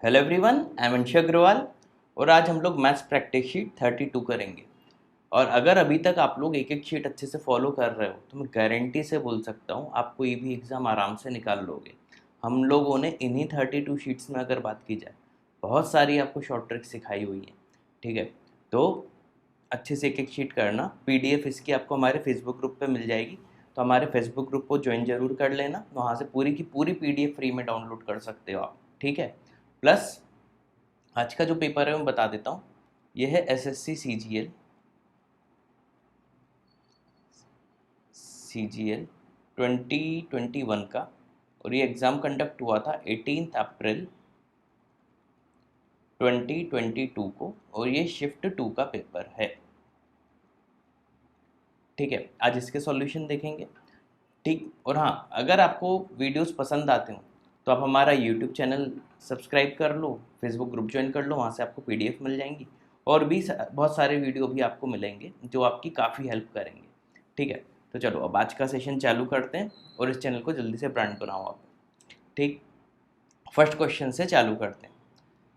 Hello everyone, I am अंश अग्रवाल और आज हम लोग मैथ्स प्रैक्टिस शीट 32 करेंगे। और अगर अभी तक आप लोग एक एक शीट अच्छे से फॉलो कर रहे हो तो मैं गारंटी से बोल सकता हूँ आप कोई भी एग्ज़ाम आराम से निकाल लोगे। हम लोगों ने इन्हीं 32 शीट्स में अगर बात की जाए, बहुत सारी आपको शॉर्ट ट्रिक सिखाई हुई है। ठीक है, तो अच्छे से एक एक शीट करना। पीडीएफ इसकी आपको हमारे फेसबुक ग्रुप पे मिल जाएगी, तो हमारे फेसबुक ग्रुप को ज्वाइन जरूर कर लेना। वहाँ से पूरी की पूरी पीडीएफ फ्री में डाउनलोड कर सकते हो आप। ठीक है, प्लस आज का जो पेपर है मैं बता देता हूँ। ये है एसएससी सीजीएल 2021 का, और ये एग्ज़ाम कंडक्ट हुआ था 18 अप्रैल 2022 को, और ये शिफ्ट 2 का पेपर है। ठीक है, आज इसके सॉल्यूशन देखेंगे। ठीक, और हाँ, अगर आपको वीडियोस पसंद आते हो तो आप हमारा यूट्यूब चैनल सब्सक्राइब कर लो, फेसबुक ग्रुप ज्वाइन कर लो, वहाँ से आपको पीडीएफ मिल जाएंगी और भी बहुत सारे वीडियो भी आपको मिलेंगे जो आपकी काफ़ी हेल्प करेंगे। ठीक है, तो चलो अब आज का सेशन चालू करते हैं और इस चैनल को जल्दी से ब्रांड बनाओ आप। ठीक, फर्स्ट क्वेश्चन से चालू करते हैं।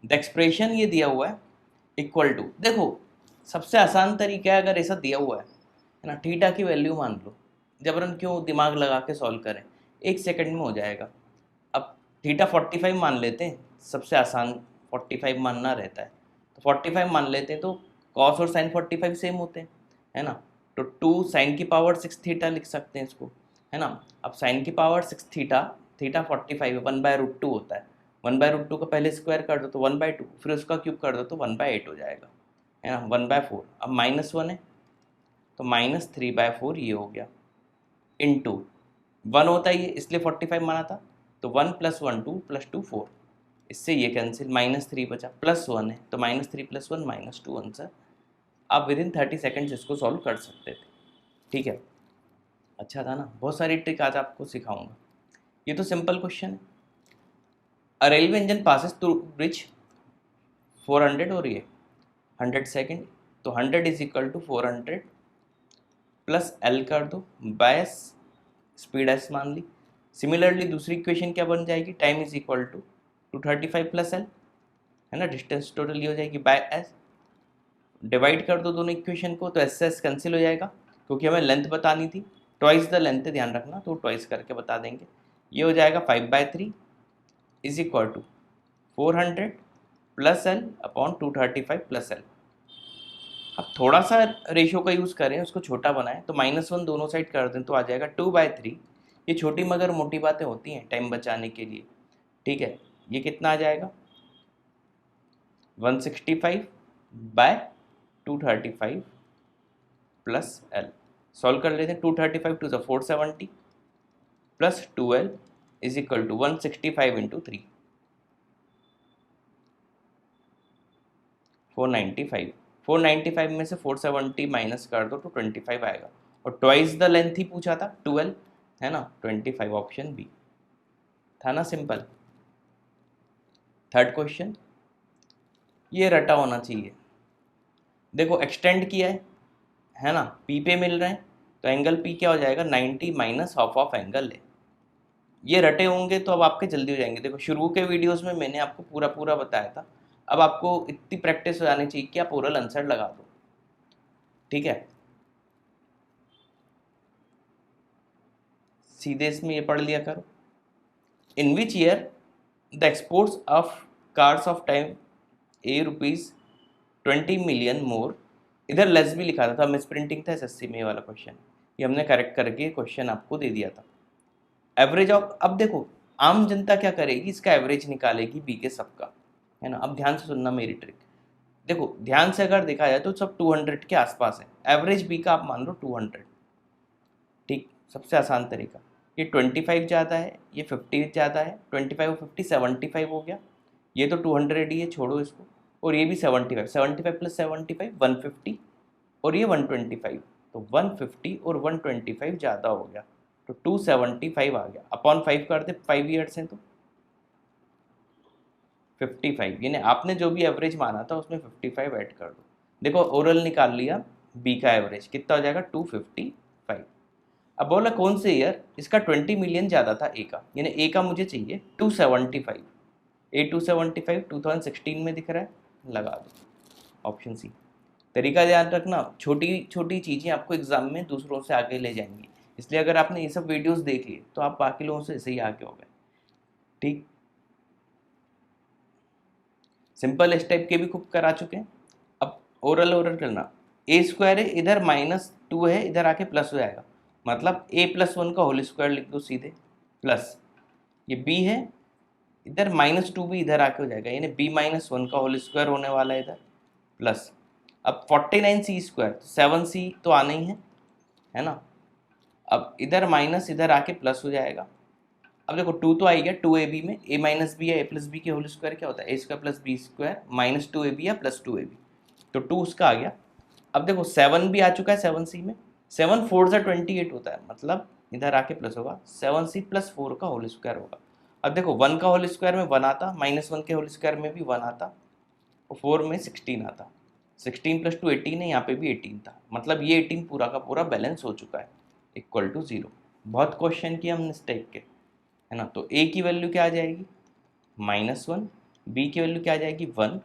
द एक्सप्रेशन ये दिया हुआ है इक्वल टू, देखो सबसे आसान तरीका है, अगर ऐसा दिया हुआ है ना, थीटा की वैल्यू मान लो। जबरन क्यों दिमाग लगा के सॉल्व करें, 1 सेकंड में हो जाएगा। अब थीटा 45 मान लेते हैं, सबसे आसान 45 मानना रहता है, तो 45 मान लेते हैं। तो कॉस और साइन 45 सेम होते हैं, है ना। तो 2 साइन की पावर 6 थीटा लिख सकते हैं इसको, है ना। अब साइन की पावर 6 थीटा, थीटा 45 1/√2 होता है। 1/√2 का पहले स्क्वायर कर दो तो 1/2, फिर उसका क्यूब कर दो तो 1/8 हो जाएगा, है ना। 1/4, अब -1 है तो -3/4 ये हो गया, इंटू 1 होता ही है इसलिए 45 माना था, तो 1 + 1 2 + 2 4, इससे ये कैंसिल, -3 बचा, +1 है तो -3 + 1 -2 आंसर। आप विद इन 30 सेकेंड्स इसको सॉल्व कर सकते थे। ठीक है, अच्छा था ना। बहुत सारी ट्रिक आज आपको सिखाऊंगा। ये तो सिंपल क्वेश्चन है। A railway engine passes through bridge 400 और ये 100 सेकेंड, तो 100 = 400 प्लस एल कर दो बाय स्पीड एस मान ली। सिमिलरली दूसरी इक्वेशन क्या बन जाएगी, time is equal to 235 plus L, है ना। डिस्टेंस टोटल ये हो जाएगी बाय एस। डिवाइड कर दो दोनों इक्वेशन को, तो एस से एस कैंसिल हो जाएगा क्योंकि हमें लेंथ बतानी थी। ट्वाइस द लेंथ ध्यान रखना, तो ट्वाइस करके बता देंगे। ये हो जाएगा 5/3 is equal to 400 plus L upon 235 plus L. अब थोड़ा सा रेशियो का यूज़ करें, उसको छोटा बनाएं, तो -1 दोनों साइड कर दें तो आ जाएगा 2/3। ये छोटी मगर मोटी बातें होती हैं टाइम बचाने के लिए। ठीक है, ये कितना आ जाएगा 165/235 प्लस एल। सॉल्व कर लेते हैं, 235 to the 470 plus 2l is equal to 165 × 3 495। 495 में से 470 माइनस कर दो तो 25 आएगा, और ट्वाइस द लेंथ ही पूछा था 12, है ना। 25 ऑप्शन बी था ना, सिंपल। थर्ड क्वेश्चन, ये रटा होना चाहिए। देखो एक्सटेंड किया है ना, पी पे मिल रहे हैं, तो एंगल पी क्या हो जाएगा 90 माइनस हाफ ऑफ एंगल है। ये रटे होंगे तो अब आपके जल्दी हो जाएंगे। देखो शुरू के वीडियोस में मैंने आपको पूरा पूरा बताया था, अब आपको इतनी प्रैक्टिस हो जानी चाहिए कि आप ओरल आंसर लगा दो। ठीक है, सीधे इसमें ये पढ़ लिया करो। In which year the exports of cars of time a ₹20 million more, इधर लेस भी लिखा था, मिस प्रिंटिंग था एसएससी में ये वाला क्वेश्चन, ये हमने करेक्ट करके क्वेश्चन आपको दे दिया था। एवरेज ऑफ, अब देखो आम जनता क्या करेगी, इसका एवरेज निकालेगी बी के सबका, है ना। अब ध्यान से सुनना मेरी ट्रिक। देखो ध्यान से अगर देखा जाए तो सब 200 के आसपास है, एवरेज बी का आप मान लो 200। ठीक, सबसे आसान तरीका, ये 25 ज़्यादा है, ये 50 ज़्यादा है, 25 और 50 75 हो गया, ये तो 200 ही है, छोड़ो इसको। और ये भी 75, 75 प्लस 75 150, और ये 125, तो 150 और 125 ज़्यादा हो गया, तो 275 आ गया। अपॉन 5 कर दे, 5 ईयर्स हैं तो 55, यानी आपने जो भी एवरेज माना था उसमें 55 ऐड कर दो। देखो ओरल निकाल लिया, बी का एवरेज कितना हो जाएगा 255। अब बोला कौन से ईयर, इसका 20 मिलियन ज़्यादा था ए का, यानी ए का मुझे चाहिए 275, A275 2016 में दिख रहा है, लगा दो ऑप्शन सी। तरीका याद रखना, छोटी छोटी चीज़ें आपको एग्जाम में दूसरों से आगे ले जाएंगी, इसलिए अगर आपने ये सब वीडियोस देख लिए तो आप बाकी लोगों से ऐसे ही आगे हो गए। ठीक, सिंपल इस टाइप के भी खूब करा चुके हैं। अब ओरल करना, A² है, इधर -2 है, इधर आके प्लस हो जाएगा, मतलब A+1 का होल स्क्वायर लिख दो सीधे, प्लस ये B है, इधर -2 भी इधर आके हो जाएगा, यानी B-1 का होल स्क्वायर होने वाला है इधर, प्लस अब 49C², 7C तो आना ही है ना। अब इधर माइनस इधर आके प्लस हो जाएगा। अब देखो 2 तो आ गया, 2AB में A-B या A+B के होल स्क्वायर क्या होता है, A² + B² -2AB या +2AB, तो 2 उसका आ गया। अब देखो 7 भी आ चुका है 7C में, 7 4 सा 28 होता है, मतलब इधर आके प्लस होगा, 7C + 4 का होल स्क्वायर होगा। अब देखो 1 का होल स्क्वायर में 1 आता, -1 के होल स्क्वायर में भी 1 आता, और 4 में 16 आता, 16 + 2 18 है, यहाँ पे भी 18 था, मतलब ये 18 पूरा का पूरा बैलेंस हो चुका है, = 0। बहुत क्वेश्चन किए हमने इस टाइप के, है ना। तो A की वैल्यू क्या आ जाएगी, -1, B की वैल्यू क्या आ जाएगी 1,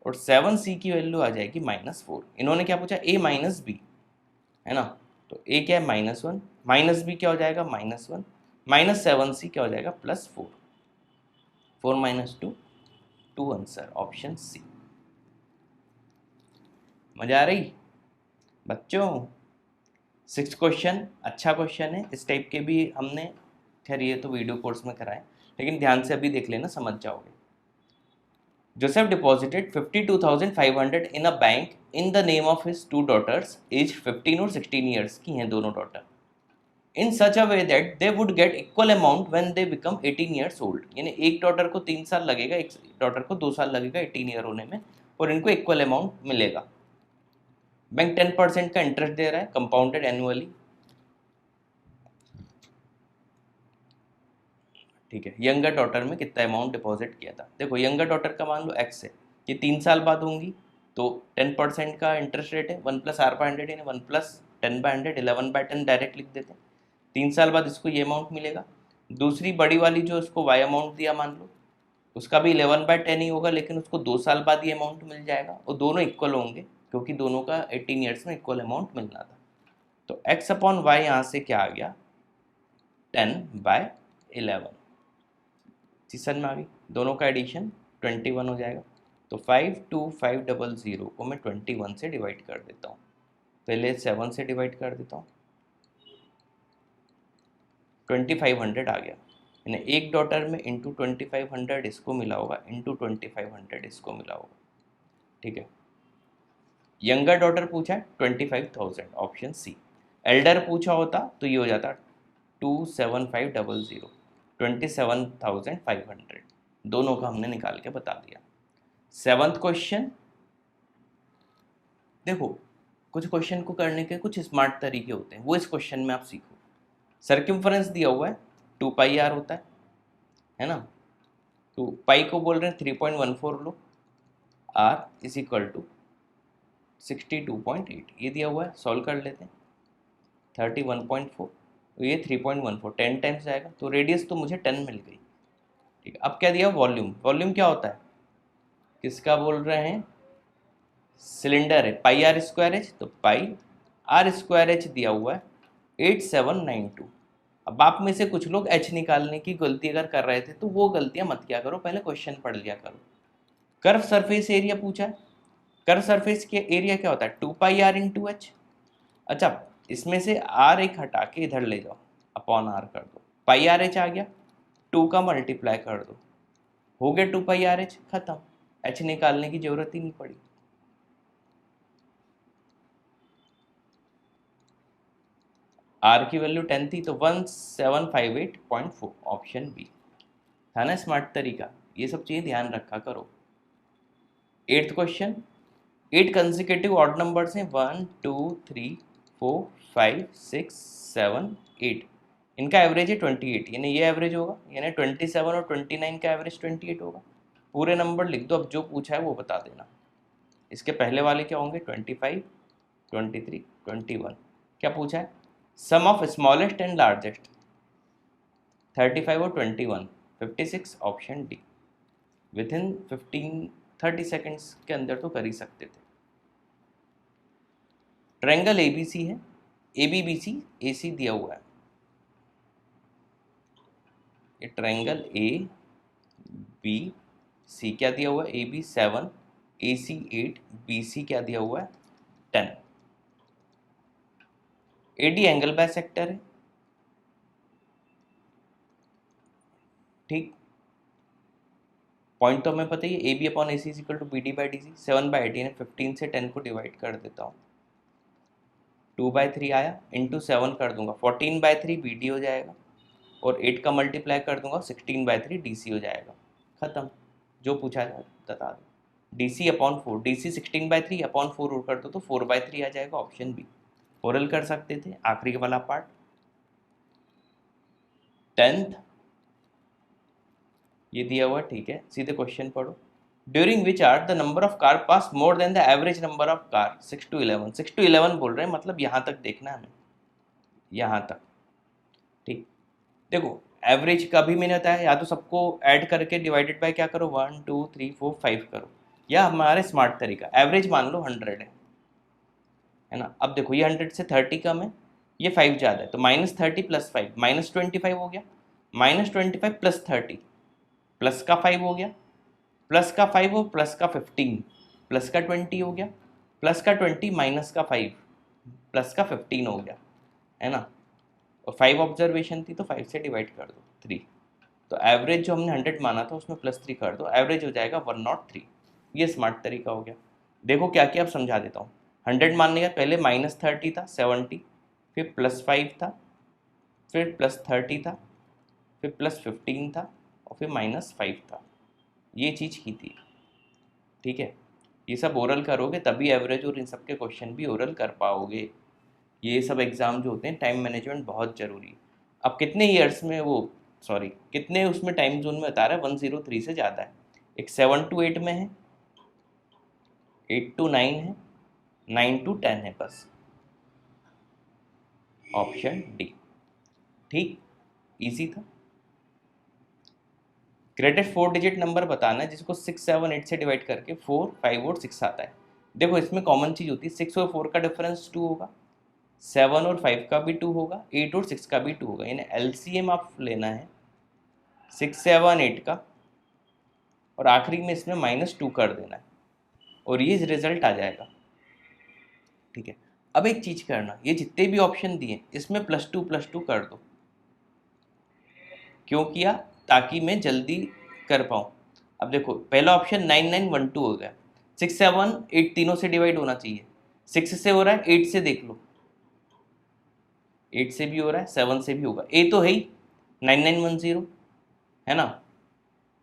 और 7C की वैल्यू आ जाएगी -4। इन्होंने क्या पूछा, A - B, है ना, तो A क्या है -1, -B क्या हो जाएगा -1, -7C क्या हो जाएगा +4, 4 - 2 2 आंसर ऑप्शन सी। मजा आ रही बच्चों। 6 क्वेश्चन अच्छा क्वेश्चन है, इस टाइप के भी हमने, खैर ये तो वीडियो कोर्स में कराए, लेकिन ध्यान से अभी देख लेना, समझ जाओगे। Joseph deposited 52,500 in a bank in the name of his 2 daughters, age 15 और 16 ईयर्स की हैं दोनों daughter, in such a way that they would get equal amount when they become 18 years old, यानी एक डॉटर को 3 साल लगेगा, एक डॉटर को 2 साल लगेगा 18 ईयर होने में, और इनको इक्वल अमाउंट मिलेगा। बैंक 10% का इंटरेस्ट दे रहा है, कंपाउंडेड एनुअली। ठीक है, यंगर डॉटर में कितना अमाउंट डिपॉजिट किया था, देखो यंगर डॉटर का मान लो x है, ये 3 साल बाद होंगी, तो 10% का इंटरेस्ट रेट है, 1 + r/100 यानी 1 + 10/100, 11/10 डायरेक्ट लिख देते हैं। 3 साल बाद इसको ये अमाउंट मिलेगा। दूसरी बड़ी वाली जो उसको y अमाउंट दिया मान लो, उसका भी 11/10 ही होगा, लेकिन उसको 2 साल बाद ये अमाउंट मिल जाएगा, और दोनों इक्वल होंगे, क्योंकि दोनों का 18 ईयर्स में इक्वल अमाउंट मिलना था। तो x/y यहाँ से क्या आ गया, 10/11, सीसन में आ गई, दोनों का एडिशन 21 हो जाएगा। तो 52500 को मैं 21 से डिवाइड कर देता हूँ, पहले 7 से डिवाइड कर देता हूँ, 2500 आ गया, यानी एक डॉटर में इंटू 2500 इसको मिला होगा, इंटू 2500 इसको मिला होगा। ठीक है, यंगर डॉटर पूछा है 25,000 ऑप्शन सी, एल्डर पूछा होता तो ये हो जाता 27500, 27,500, दोनों का हमने निकाल के बता दिया। 7th क्वेश्चन, देखो कुछ क्वेश्चन को करने के कुछ स्मार्ट तरीके होते हैं, वो इस क्वेश्चन में आप सीखो। सर्कमफ्रेंस दिया हुआ है 2πr होता है ना, तो पाई को बोल रहे हैं 3.14 लो, r = 62.8, ये दिया हुआ है, सॉल्व कर लेते हैं। 31.4, तो ये 3.14 10 टाइम्स जाएगा, तो रेडियस तो मुझे 10 मिल गई। ठीक है, अब क्या दिया, वॉल्यूम, वॉल्यूम क्या होता है, किसका बोल रहे हैं, सिलेंडर है, πr²h, तो πr²h दिया हुआ है 8792। अब आप में से कुछ लोग h निकालने की गलती अगर कर रहे थे तो वो गलतियां मत किया करो, पहले क्वेश्चन पढ़ लिया करो। कर्व सरफेस एरिया पूछा है, कर्व सरफेस के एरिया क्या होता है 2πr × h। अच्छा, इसमें से r एक हटा के इधर ले जाओ, अपॉन r कर दो, πrh आ गया, 2 का मल्टीप्लाई कर दो, हो गया 2πrh, खत्म, h निकालने की जरूरत ही नहीं पड़ी। r की वैल्यू 10 थी, तो 1758.4 ऑप्शन बी था ना स्मार्ट तरीका, ये सब चीज़ें ध्यान रखा करो। 8th question, 8 consecutive odd numbers हैं, 1 2 3 4 5 6 7 8, इनका एवरेज है 28, यानी ये एवरेज होगा, यानी 27 और 29 का एवरेज 28 होगा। पूरे नंबर लिख दो, अब जो पूछा है वो बता देना। इसके पहले वाले क्या होंगे 25 23 21, क्या पूछा है, सम ऑफ स्मॉलेस्ट एंड लार्जेस्ट, 35 और 21 56 option D. With in 15-30 seconds के अंदर तो कर ही सकते थे। ट्रायंगल ABC है, ABBC AC दिया हुआ है। ये ट्रायंगल ABC क्या दिया हुआ है, AB 7, AC 8, BC क्या दिया हुआ है 10। AD एंगल बाइसेक्टर है, ठीक। पॉइंट तो हमें पता ही है, AB upon AC is equal to BD by DC। 7/18 15 से 10 को डिवाइड कर देता हूँ, 2/3 आया, इंटू 7 कर दूंगा, 14/3 BD हो जाएगा, और 8 का मल्टीप्लाई कर दूंगा, 16/3 DC हो जाएगा। खत्म, जो पूछा जाए बता दो। DC अपॉन 4, DC 16/3 अपॉन 4 कर दो तो 4/3 आ जाएगा, ऑप्शन बी। ओरल कर सकते थे, आखिरी वाला पार्ट। 10th ये दिया हुआ, ठीक है, सीधे क्वेश्चन पढ़ो। During which are the number of car pass more than the average number of car 6 to 11। 6 to 11 बोल रहे हैं, मतलब यहाँ तक देखना है हमें, यहाँ तक, ठीक। देखो एवरेज का भी मैंने बताया, या तो सबको ऐड करके डिवाइडेड बाय क्या करो, 1 2 3 4 5 करो, या हमारे स्मार्ट तरीका एवरेज मान लो 100 है ना। अब देखो ये 100 से 30 कम है, ये 5 ज़्यादा है, तो -30 + 5 -25 हो गया, -25 + 30 प्लस का 5 हो गया, प्लस का 5 और प्लस का 15 प्लस का 20 हो गया, प्लस का 20 माइनस का 5 प्लस का 15 हो गया, है ना। और 5 ऑब्जर्वेशन थी तो 5 से डिवाइड कर दो 3, तो एवरेज जो हमने 100 माना था उसमें +3 कर दो, एवरेज हो जाएगा 103। ये स्मार्ट तरीका हो गया। देखो क्या किया, अब समझा देता हूँ। 100 मानने का पहले -30 था 70, फिर +5 था, फिर +30 था, फिर +15 था, और फिर -5 था। ये चीज़ की थी, ठीक है। ये सब ओरल करोगे तभी एवरेज और इन सब के क्वेश्चन भी ओरल कर पाओगे। ये सब एग्ज़ाम जो होते हैं, टाइम मैनेजमेंट बहुत ज़रूरी है। अब कितने ईयर्स में वो, सॉरी कितने उसमें टाइम जोन में बता रहा है, 103 से ज़्यादा है। एक 7 to 8 में है, 8 to 9 है, 9 to 10 है, बस ऑप्शन डी, ठीक, इजी था। ग्रेटेस्ट 4 डिजिट नंबर बताना है जिसको 6 7 8 से डिवाइड करके 4 5 और 6 आता है। देखो इसमें कॉमन चीज़ होती है, 6 और 4 का डिफरेंस 2 होगा, 7 और 5 का भी 2 होगा, 8 और 6 का भी 2 होगा, यानी LCM आप लेना है 6 7 8 का, और आखिरी में इसमें -2 कर देना है, और ये रिजल्ट आ जाएगा, ठीक है। अब एक चीज़ करना, ये जितने भी ऑप्शन दिए इसमें +2 कर दो। क्यों किया, ताकि मैं जल्दी कर पाऊँ। अब देखो पहला ऑप्शन 9912 हो गया, 6 7 8 तीनों से डिवाइड होना चाहिए, 6 से हो रहा है, 8 से देख लो, 8 से भी हो रहा है, 7 से भी होगा, ए तो है ही 9910, है ना।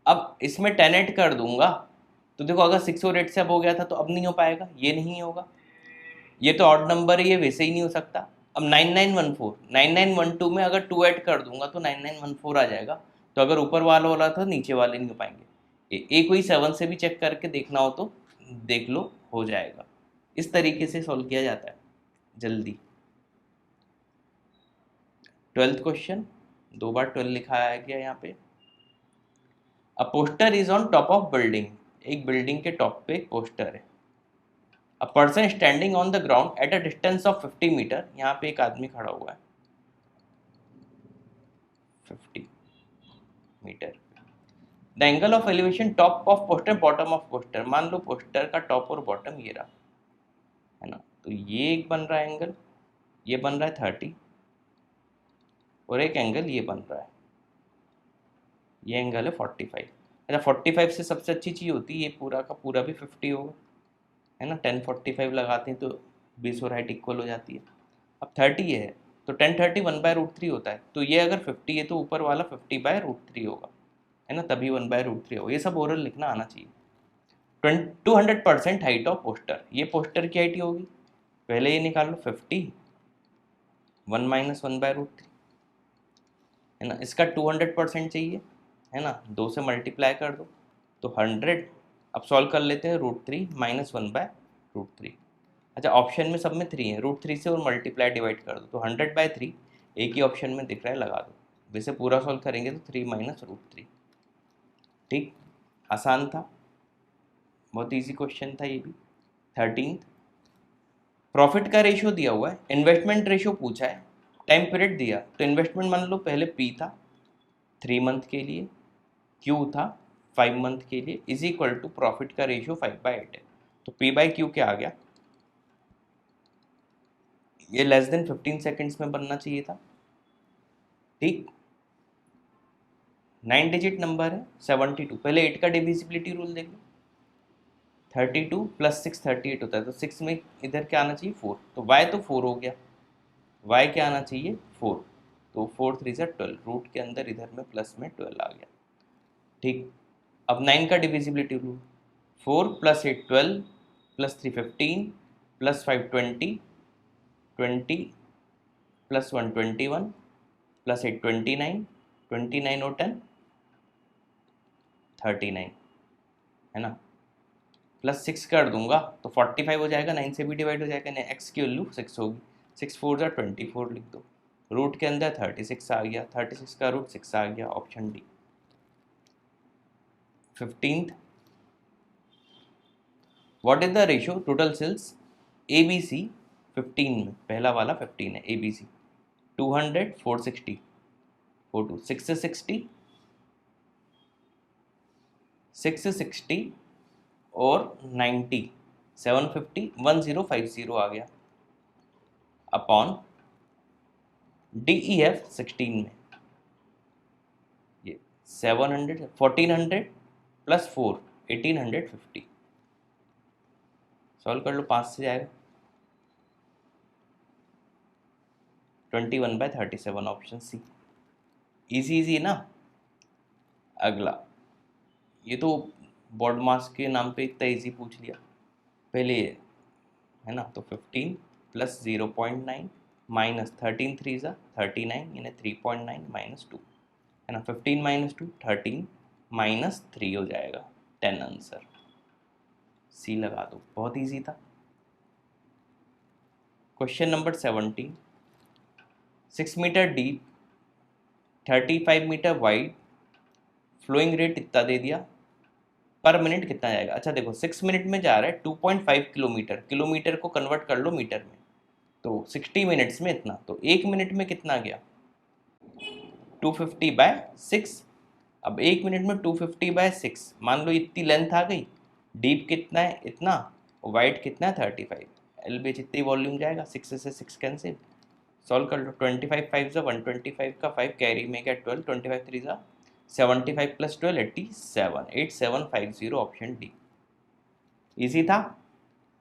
अब इसमें 10 8 कर दूंगा, तो देखो अगर 6 और 8 से अब हो गया था तो अब नहीं हो पाएगा, ये नहीं होगा, ये तो ऑड नंबर है, ये वैसे ही नहीं हो सकता। अब 9912 में अगर 2 ऐड कर दूंगा तो 9914 आ जाएगा, तो अगर ऊपर वाला वाला था नीचे वाले नहीं हो पाएंगे। एक कोई 7 से भी चेक करके देखना हो तो देख लो, हो जाएगा। इस तरीके से सॉल्व किया जाता है जल्दी। 12th क्वेश्चन, 2 बार 12 लिखा गया यहाँ पे। A poster is on top of building, एक बिल्डिंग के टॉप पे एक पोस्टर है। A person standing on the ground at a distance of 50 metre, यहाँ पे एक आदमी खड़ा हुआ है 50 metre. The angle of elevation top of poster bottom of poster, मान लो पोस्टर का टॉप और बॉटम ये रहा, है ना। तो ये एक बन रहा है एंगल, ये बन रहा है 30, और एक एंगल ये बन रहा है, ये एंगल है 45। अच्छा 45 से सबसे अच्छी चीज़ होती है ये पूरा का पूरा भी 50 होगा, है ना। 10 45 लगाते हैं तो 20 और हाइट इक्वल हो जाती है। अब 30 ये है तो 10 30 1/√3 होता है, तो ये अगर 50 है तो ऊपर वाला 50/√3 होगा, है ना, तभी 1/√3 होगा। ये सब ओरल लिखना आना चाहिए। 200% हाइट ऑफ पोस्टर, ये पोस्टर की हाइट होगी, पहले ये निकाल लो 50 1 - 1/√3, है ना। इसका 200% चाहिए, है ना, 2 से मल्टीप्लाई कर दो तो 100। अब सॉल्व कर लेते हैं, √3 - 1/√3। अच्छा ऑप्शन में सब में 3 है, √3 से और मल्टीप्लाई डिवाइड कर दो तो 100/3 एक ही ऑप्शन में दिख रहा है, लगा दो। वैसे पूरा सॉल्व करेंगे तो 3 - √3, ठीक। आसान था, बहुत इजी क्वेश्चन था ये भी। 13th, प्रॉफिट का रेशियो दिया हुआ है, इन्वेस्टमेंट रेशियो पूछा है, टाइम पीरियड दिया, तो इन्वेस्टमेंट मान लो पहले P था 3 मंथ के लिए, Q था 5 मंथ के लिए, इज इक्वल टू प्रॉफिट का रेशियो 5/8 है, तो P/Q क्या आ गया, ये लेस देन 15 सेकेंड्स में बनना चाहिए था। ठीक, 9 डिजिट नंबर है 72, पहले 8 का डिविजिबिलिटी रूल देख लो, 32 + 6 38 होता है, तो 6 में इधर क्या आना चाहिए 4, तो y तो 4 हो गया, y क्या आना चाहिए 4, तो 4 3 = 12, रूट के अंदर इधर में प्लस में 12 आ गया। ठीक, अब 9 का डिविजिबिलिटी रूल, 4 + 8 12 + 3 15 + 5 20 20 + 1 21 + 8 29 29 और 10 39 है ना, +6 कर दूंगा तो 45 हो जाएगा, 9 से भी डिवाइड हो जाएगा, नहीं x की वैल्यू 6 होगी, 6 4 = 24 लिख दो, रूट के अंदर 36 आ गया, 36 का रूट 6 आ गया, option D. 15th, what is the ratio total sales ABC 15 में, पहला वाला 15 है ABC, 200 460 42 660 660 और 90 750 1050 आ गया, अपॉन DEF 16 में, ये 700 1400 + 4 1850, सॉल्व कर लो, 5 से जाएगा, 21/37, ऑप्शन सी। इजी इजी ना। अगला, ये तो बोर्ड मास के नाम पे इतना इजी पूछ लिया, पहले ये है ना, तो 15 + 0.9 माइनस 13 3 = 39 यानी 3.9 - 2 है ना, 15 - 2 13 - 3 हो जाएगा, 10 आंसर, सी लगा दो, बहुत इजी था। Question number 17, 6 metre deep 35 metre wide, flowing rate इतना दे दिया, पर मिनट कितना जाएगा, अच्छा देखो 6 मिनट में जा रहा है 2.5 किलोमीटर, किलोमीटर को कन्वर्ट कर लो मीटर में, तो 60 मिनट्स में इतना, तो 1 मिनट में कितना गया 250/6, अब 1 मिनट में 250/6, मान लो इतनी लेंथ आ गई, डीप कितना है इतना, वाइड कितना है 35, एल बी जितनी वॉल्यूम जाएगा, 6 से 6 कैंसिल, सॉल्व कर लो, 25 5 = 125 का 5 कैरी में गया 12, 25 3 = 75 + 12 87 8750, ऑप्शन डी। इजी था।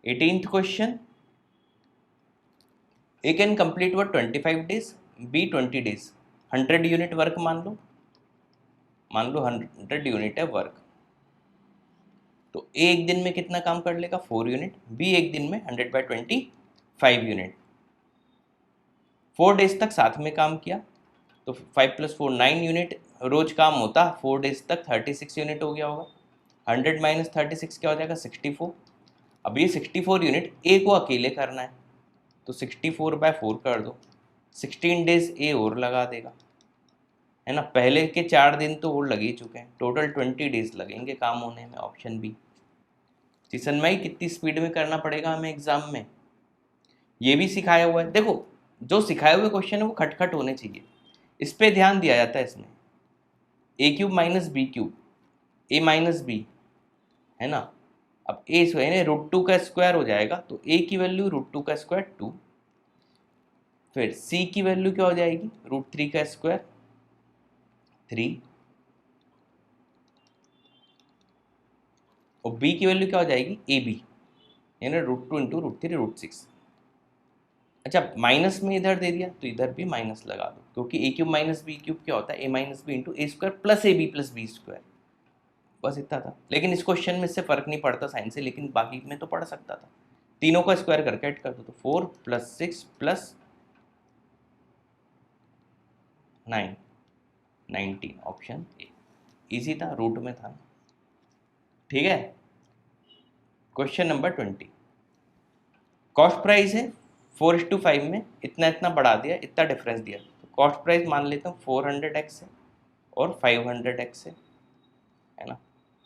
18th question, A can complete work 25 days, B 20 days, 100 unit work मान लो 100 यूनिट है वर्क, तो ए एक दिन में कितना काम कर लेगा 4 यूनिट, बी एक दिन में 100/25 यूनिट, 4 डेज तक साथ में काम किया, तो 5 + 4 9 यूनिट रोज काम होता, 4 डेज तक 36 यूनिट हो गया होगा, 100 - 36 क्या हो जाएगा 64, अब ये 64 यूनिट ए को अकेले करना है, तो 64/4 कर दो, 16 डेज ए और लगा देगा, है ना, पहले के 4 दिन तो और लग ही चुके हैं, टोटल 20 डेज लगेंगे काम होने में, ऑप्शन बी। चिसनमई कितनी स्पीड में करना पड़ेगा हमें एग्जाम में, ये भी सिखाया हुआ है, देखो जो सिखाए हुए क्वेश्चन है वो खटखट होने चाहिए, इस पे ध्यान दिया जाता है इसमें, a³ - b³ a - b है ना, अब a √2 का स्क्वायर हो जाएगा, तो a की वैल्यू √2 का स्क्वायर 2, फिर c की वैल्यू क्या हो जाएगी √3 का स्क्वायर 3, और b की वैल्यू क्या हो जाएगी ab यानी √2 × √3 √6, अच्छा माइनस में इधर दे दिया तो इधर भी माइनस लगा दो, क्योंकि a³ - b³ क्या होता है a - b × a² + ab + b², बस इतना था, लेकिन इस क्वेश्चन में इससे फर्क नहीं पड़ता साइंस से, लेकिन बाकी में तो पढ़ सकता था, तीनों का स्क्वायर करके ऐड कर दो, तो 4 + 6 + 9 19, ऑप्शन ए, इजी था, रूट में था, ठीक है। क्वेश्चन नंबर 20, कॉस्ट प्राइस है 4:5 में, इतना इतना बढ़ा दिया, इतना डिफरेंस दिया, तो कॉस्ट प्राइस मान लेता हूँ 400x है और 500x है ना,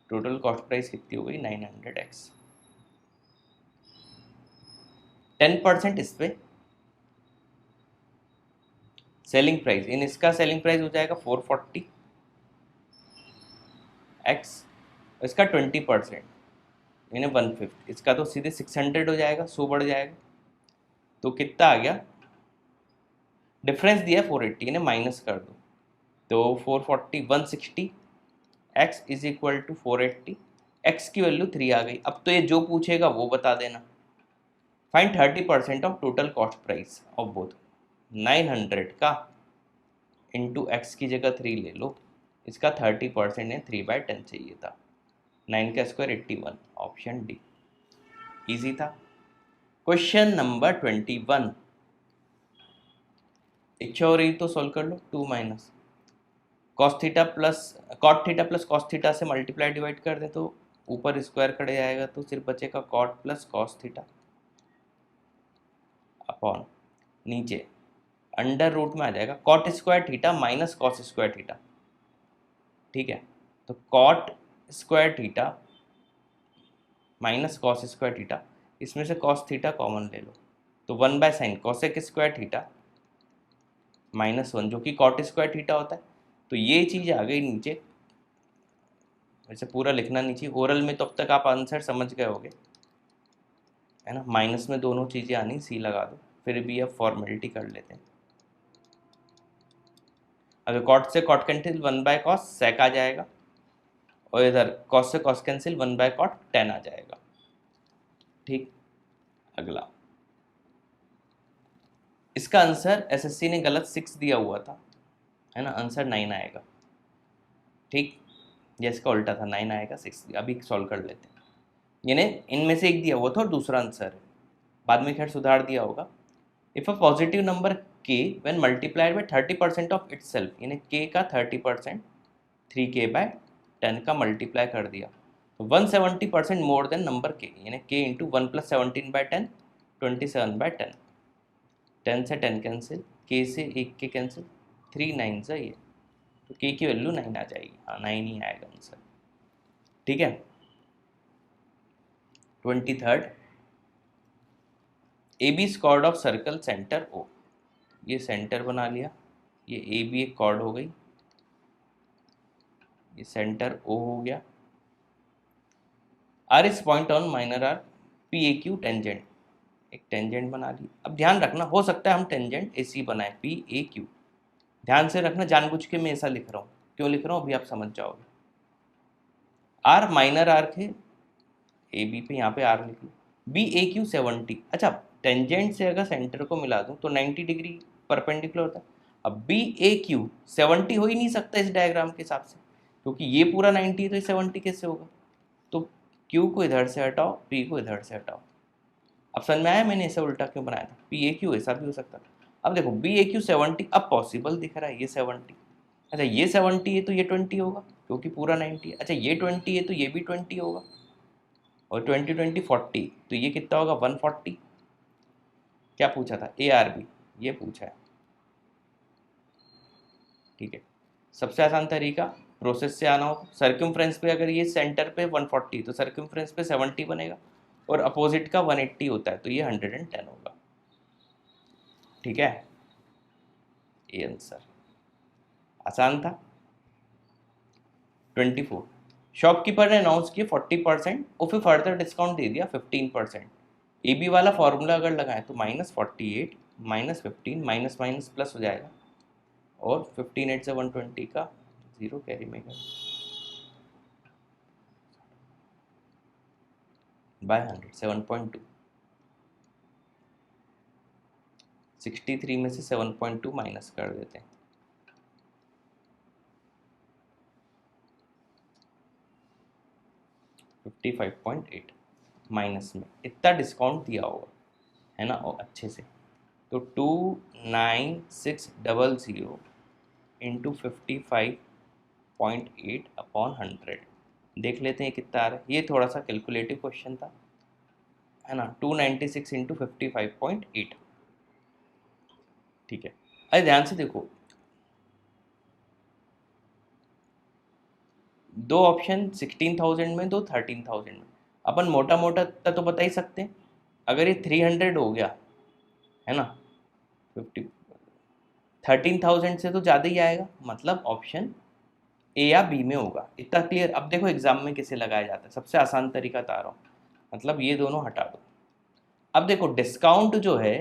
टोटल कॉस्ट प्राइस कितनी हो गई 900x। 10% इस पे सेलिंग प्राइस, इन इसका सेलिंग प्राइस हो जाएगा 440x, इसका 20% यानी 150, इसका तो सीधे 600 हो जाएगा, 100 बढ़ जाएगा। तो कितना आ गया, डिफरेंस दिया 480 यानी माइनस कर दो, तो 440 160 x is equal to 480, x की वैल्यू 3 आ गई। अब तो ये जो पूछेगा वो बता देना। Find 30% of total cost price of both, 900 का इंटू एक्स की जगह 3 ले लो, इसका 30% है, 3/10 चाहिए था। 9 का स्क्वायर 81, ऑप्शन डी। इजी था। क्वेश्चन नंबर 21, इच्छा हो रही तो सॉल्व कर लो। 2 minus cos theta plus cot theta plus cos theta से मल्टीप्लाई डिवाइड कर दे तो ऊपर स्क्वायर खड़े आएगा, तो सिर्फ बचेगा cot plus cos theta upon नीचे अंडर रूट में आ जाएगा cot square theta minus cos square theta. ठीक है, तो cot square theta minus cos square theta, इसमें से कॉस थीटा कॉमन ले लो, तो 1/sin कॉसेक स्क्वायर थीटा -1 जो कि कॉट स्क्वायर थीटा होता है। तो ये चीज़ आ गई नीचे, वैसे पूरा लिखना नहीं चाहिए, ओरल में तो अब तक आप आंसर समझ गए होगे, है ना। माइनस में दोनों चीज़ें आनी, सी लगा दो, फिर भी अब फॉर्मेलिटी कर लेते हैं। अगर कॉट से कॉट कैंसिल 1/cos sec आ जाएगा, और इधर कॉस से कॉस कैंसिल 1/cot tan आ जाएगा। ठीक, अगला इसका आंसर एसएससी ने गलत 6 दिया हुआ था, है ना, आंसर 9 आएगा। ठीक, ये इसका उल्टा था, 9 आएगा 6, अभी सॉल्व कर लेते हैं। यानी इनमें से एक दिया हुआ था और दूसरा आंसर है, बाद में खैर सुधार दिया होगा। If a positive number k when multiplied by 30% of itself, यानी k का 30% 3k/10 का मल्टीप्लाई कर दिया, तो 170% मोर देन नंबर k, यानी k इंटू 1 + 17/10 27/10, 10 से 10 कैंसिल, k से 1 के कैंसिल, 3 9 से ये, तो k की वैल्यू 9 आ जाएगी। हाँ, 9 ही आएगा आंसर। ठीक है, 23rd, A B squad of circle centre O, ये सेंटर बना लिया, ये ए बी एक कॉर्ड हो गई, ये सेंटर ओ हो गया, R is point on minor arc, P A Q tangent, एक टेंजेंट बना ली। अब ध्यान रखना, हो सकता है हम टेंजेंट ए सी बनाए, पी ए क्यू, ध्यान से रखना, जानबूझ के मैं ऐसा लिख रहा हूँ, क्यों लिख रहा हूँ अभी आप समझ जाओगे। आर माइनर आर थे, ए बी पे यहाँ पे आर लिख लो, बी ए क्यू 70। अच्छा, टेंजेंट से अगर सेंटर को मिला दूँ तो 90 डिग्री परपेंडिकुलर होता है। अब बी ए क्यू 70 हो ही नहीं सकता इस डायग्राम के हिसाब से, क्योंकि ये पूरा 90 है तो ये 70 कैसे होगा। तो Q को इधर से हटाओ, P को इधर से हटाओ। अब समझ में आया मैंने इसे उल्टा क्यों बनाया था, पी ए क्यू ऐसा भी हो सकता था। अब देखो बी ए क्यू 70 अब पॉसिबल दिख रहा है, ये 70, अच्छा ये 70 है तो ये 20 होगा क्योंकि पूरा 90 है। अच्छा ये 20 है तो ये भी 20 होगा, और 20 20 40, तो ये कितना होगा 140। क्या पूछा था, ए आर बी, ये पूछा है। ठीक है, सबसे आसान तरीका प्रोसेस से आना हो, सर्क्यूमफ्रेंस पे अगर ये सेंटर पे 140 तो सर्क्यूमफ्रेंस पे 70 बनेगा, और अपोजिट का 180 होता है तो ये 110 होगा। ठीक है, ये आंसर आसान था। 24, शॉपकीपर ने अनाउंस किया 40% और फिर फर्दर डिस्काउंट दे दिया 15%। ए बी वाला फॉर्मूला अगर लगाएं तो -48 -15 माइनस माइनस प्लस हो जाएगा, और 15 8 से 120 का 0 कैरी में बाय 100 7.2, 63 में से 7.2 माइनस कर देते हैं, 55.8 माइनस में इतना डिस्काउंट दिया होगा, है ना, और अच्छे से। तो 29600 इंटू 55.8 अपॉन 100, देख लेते हैं कितना आ रहा है। ये थोड़ा सा कैलकुलेटिव क्वेश्चन था, है ना, 296 इंटू 55.8। ठीक है, अरे ध्यान से देखो, दो ऑप्शन 16,000 में, दो 13,000 में। अपन मोटा मोटा तो बता ही सकते हैं। अगर ये 300 हो गया है ना, 50, 13,000 से तो ज़्यादा ही आएगा, मतलब ऑप्शन ए या बी में होगा। इतना क्लियर। अब देखो एग्जाम में कैसे लगाया जाता है, सबसे आसान तरीका बता रहा हूँ। मतलब ये दोनों हटा दो। अब देखो डिस्काउंट जो है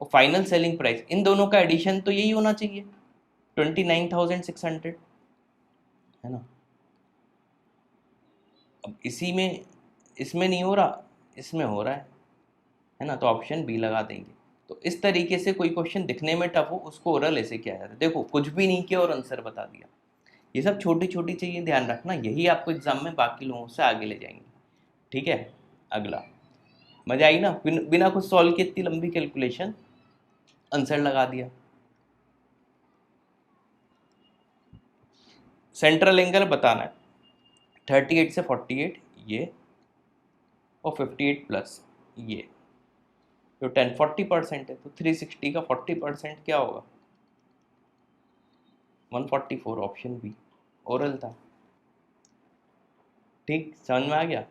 वो फाइनल सेलिंग प्राइस, इन दोनों का एडिशन तो यही होना चाहिए, 29,600, है ना। अब इसी में, इसमें नहीं हो रहा, इसमें हो रहा है ना, तो ऑप्शन बी लगा देंगे। तो इस तरीके से कोई क्वेश्चन दिखने में टफ हो उसको ओरल ऐसे किया जाता है। देखो कुछ भी नहीं किया और आंसर बता दिया। ये सब छोटी छोटी चीज़ें ध्यान रखना, यही आपको एग्जाम में बाकी लोगों से आगे ले जाएंगे। ठीक है। अगला, मजा आई ना, बिना कुछ सॉल्व किए इतनी लंबी कैलकुलेशन, आंसर लगा दिया। सेंट्रल एंगल बताना है, 38 से 48 ये, और 58 प्लस ये, तो 40% है, तो 360 का 40% क्या होगा, 144, ऑप्शन बी ओरल था। ठीक, समझ में आ गया,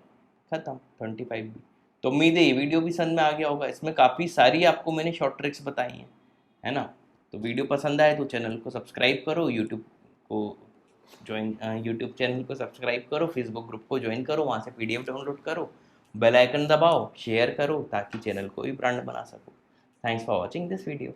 खत्म। 25 भी। तो उम्मीद है ये वीडियो भी समझ में आ गया होगा, इसमें काफ़ी सारी आपको मैंने शॉर्ट ट्रिक्स बताई हैं, है ना। तो वीडियो पसंद आए तो चैनल को सब्सक्राइब करो, को ज्वाइन यूट्यूब चैनल को सब्सक्राइब करो, फेसबुक ग्रुप को ज्वाइन करो, वहाँ से PDF डाउनलोड करो, बेल आइकन दबाओ, शेयर करो ताकि चैनल को भी ब्रांड बना सको। Thanks for watching this video.